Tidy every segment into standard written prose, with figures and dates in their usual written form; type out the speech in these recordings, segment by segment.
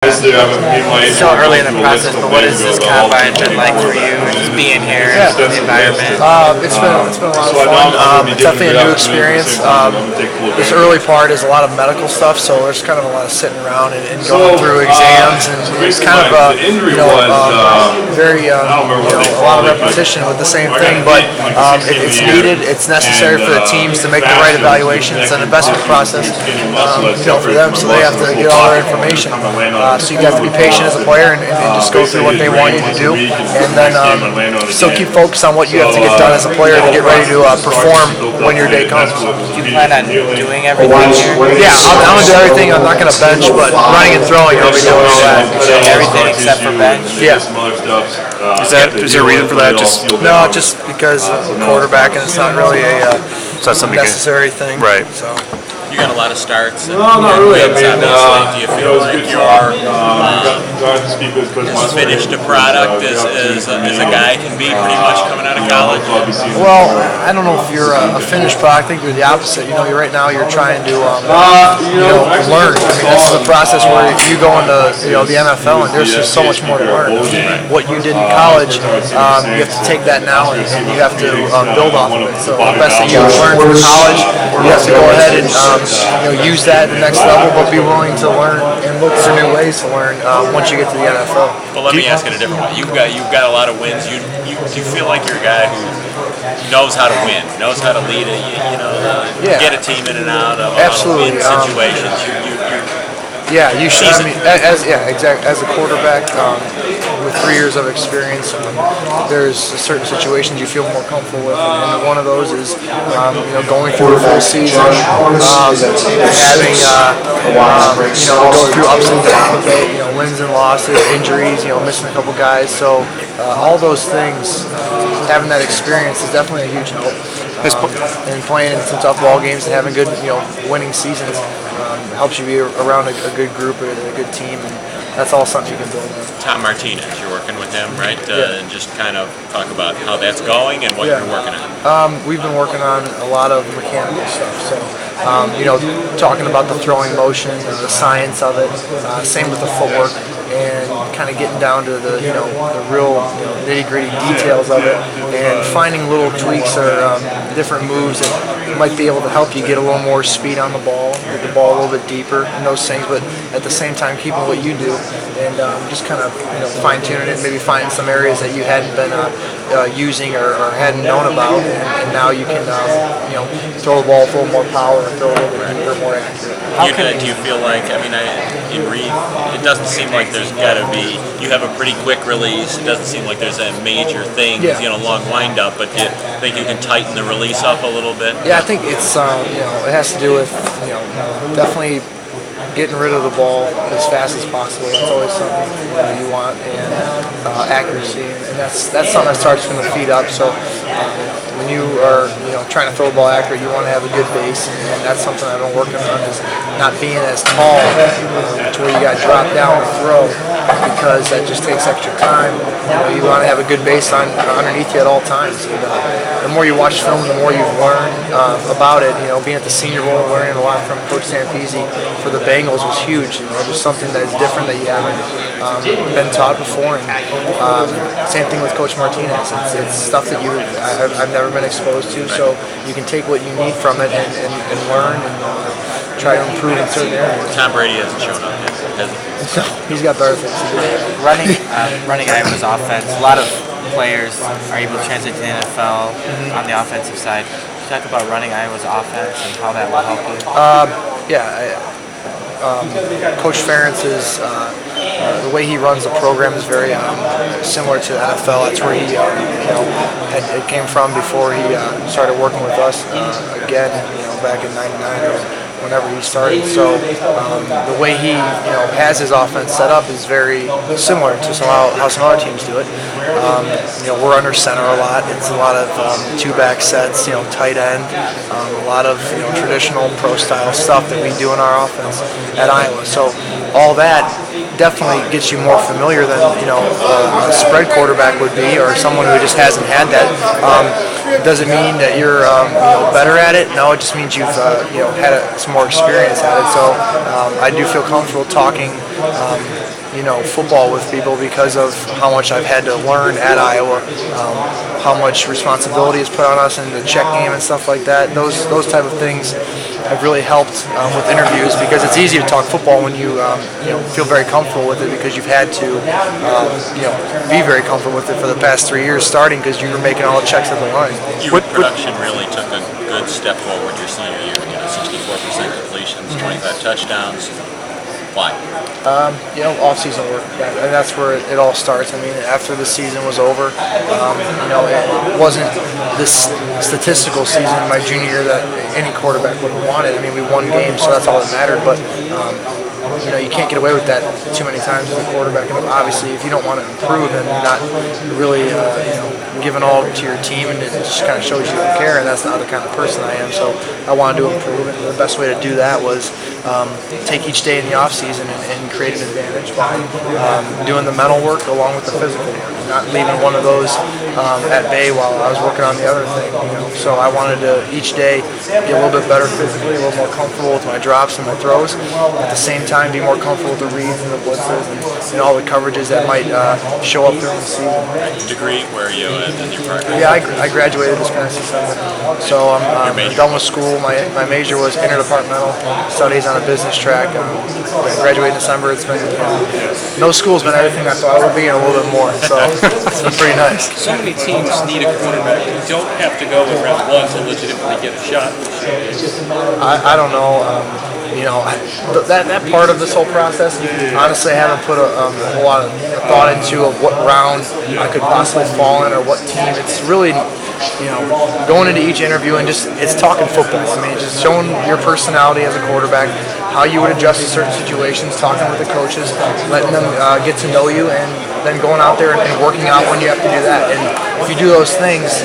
Still early in the process, but what has this combine been like for you, just being here, the environment? It's been a lot of fun. It's definitely a new experience. This early part is a lot of medical stuff, so there's kind of a lot of sitting around and going through exams, and it's kind of a lot of repetition with the same thing. But it's needed. It's necessary for the teams to make the right evaluations. It's an investment process, for them, so they have to get all their information. So you have to be patient as a player and just go through what they want you to do, and then still keep focused on what you have to get done as a player to get ready to perform when your day comes. Do you plan on doing everything here? Yeah, I'm going to do everything. I'm not going to bench, but running and throwing, I'll be doing all that. Everything except for bench? Yeah. Is there a reason for that? Just because quarterback, and it's not really a necessary thing. Right. So. You got a lot of starts. No, not really. Do you feel like you are as finished a product as a guy can be pretty much coming out of college? Well, I don't know if you're a finished product. I think you're the opposite. Right now you're trying to learn. I mean, this is a process where you go into the NFL, and there's just so much more to learn. What you did in college, you have to take that now and you have to build off of it. So the best that you learn from college, you have to go ahead and use that at the next level, but be willing to learn and look for new ways to learn once you get to the NFL. Well, let me ask it a different way. You've got a lot of wins. You feel like you're a guy who knows how to win, knows how to lead get a team in and out of win situations. You should. I mean, exactly. As a quarterback with 3 years of experience, there's certain situations you feel more comfortable with, and one of those is going through a full season, having go through ups and downs, wins and losses, injuries, missing a couple guys. So all those things, having that experience is definitely a huge help. And playing in some tough ball games and having good, winning seasons helps you be around a good group or a good team, and that's all something you can build on. Tom Martinez, you're working with him, right? And just kind of talk about how that's going and what you're working on. We've been working on a lot of mechanical stuff, so talking about the throwing motion, the science of it, same with the footwork, and kind of getting down to the the real nitty-gritty details of it, and finding little tweaks or different moves that might be able to help you get a little more speed on the ball, get the ball a little bit deeper, and those things, but at the same time keeping what you do, and just kind of fine-tuning it, maybe finding some areas that you hadn't been using or hadn't known about, and now you can throw the ball with a little more power, and throw a little bit deeper, more accurate. Do you feel like, in Reed, it doesn't seem like there's got to be, you have a pretty quick release, it doesn't seem like there's a major thing, long wind-up, but do you think you can tighten the release up a little bit? Yeah, I think it's, it has to do with, definitely getting rid of the ball as fast as possible. That's always something you want, and accuracy, and that's something that starts from the feet up. So when you are trying to throw the ball accurate, you want to have a good base, and that's something I've been working on, is not being as tall to where you got to drop down and throw, because that just takes extra time. You want to have a good base underneath you at all times. And, the more you watch film, the more you've learned about it. Being at the Senior Bowl, learning a lot from Coach Stampese for the Bengals was huge. Just something that is different that you haven't been taught before. And same thing with Coach Martinez. It's stuff that I've never been exposed to. So you can take what you need from it and learn and try to improve in certain areas. Tom Brady hasn't shown up yet, has he? No, he's got better things to do. Running Iowa's offense, a lot of players are able to translate to the NFL on the offensive side. Talk about running Iowa's offense and how that will help you. Coach Ferentz's the way he runs the program is very similar to the NFL. That's where he it came from before he started working with us again back in '99 or whenever he started. So the way he has his offense set up is very similar to how some other teams do it. We're under center a lot. It's a lot of two-back sets, tight end, a lot of traditional pro-style stuff that we do in our offense at Iowa. So all that definitely gets you more familiar than a spread quarterback would be, or someone who just hasn't had that. Does it mean that you're better at it? No, it just means you've had some more experience at it. So I do feel comfortable talking football with people because of how much I've had to learn at Iowa, how much responsibility is put on us in the check game and stuff like that. Those type of things have really helped with interviews, because it's easy to talk football when you feel very comfortable with it, because you've had to be very comfortable with it for the past 3 years starting, because you were making all the checks at the line. Your production really took a good step forward your senior year. 64% completions, 25 touchdowns. Why? Off-season work, and that's where it all starts. I mean, after the season was over, it wasn't this statistical season my junior year that any quarterback would have wanted. I mean, we won games, so that's all that mattered. But you can't get away with that too many times as a quarterback. And obviously, if you don't want to improve and not really, giving all to your team, and it just kind of shows you don't care. And that's not the kind of person I am. So I wanted to improve, and the best way to do that was take each day in the off season and create an advantage by doing the mental work along with the physical work, not leaving one of those at bay while I was working on the other thing. So I wanted to each day be a little bit better physically, a little more comfortable with my drops and my throws. At the same time, be more comfortable with the reads and the blitzes and all the coverages that might show up during the season. Degree, where are you in your progress? Yeah, I graduated this past December, so I'm done with school. My major was interdepartmental studies on a business track. I graduated in December. It's been no school's been everything I thought it would be and a little bit more. So it's been pretty nice. So many teams need a quarterback. You don't have to go in round one to legitimately get a shot. I don't know. That part of this whole process, honestly, I haven't put a whole lot of thought into of what round I could possibly fall in or what team. It's really, going into each interview and it's talking football. I mean, just showing your personality as a quarterback, how you would adjust to certain situations, talking with the coaches, letting them get to know you, and then going out there and working out when you have to do that. And if you do those things,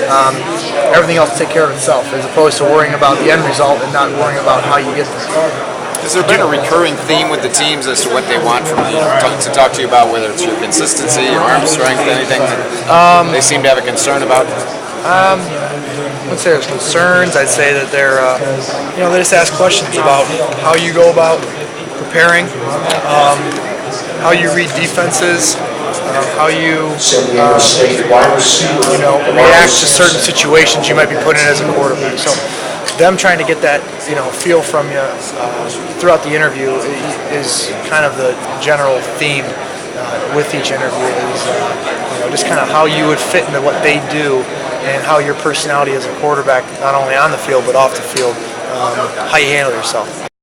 everything else will take care of itself, as opposed to worrying about the end result and not worrying about how you get there. Has there been a recurring theme with the teams as to what they want from you to talk to you about, whether it's your consistency, your arm strength, anything that they seem to have a concern about? I wouldn't say there's concerns. I'd say that they're, they just ask questions about how you go about preparing, how you read defenses, how you, react to certain situations you might be put in as a quarterback. So them trying to get that, feel from you throughout the interview is kind of the general theme with each interview is, just kind of how you would fit into what they do and how your personality as a quarterback, not only on the field but off the field, how you handle yourself.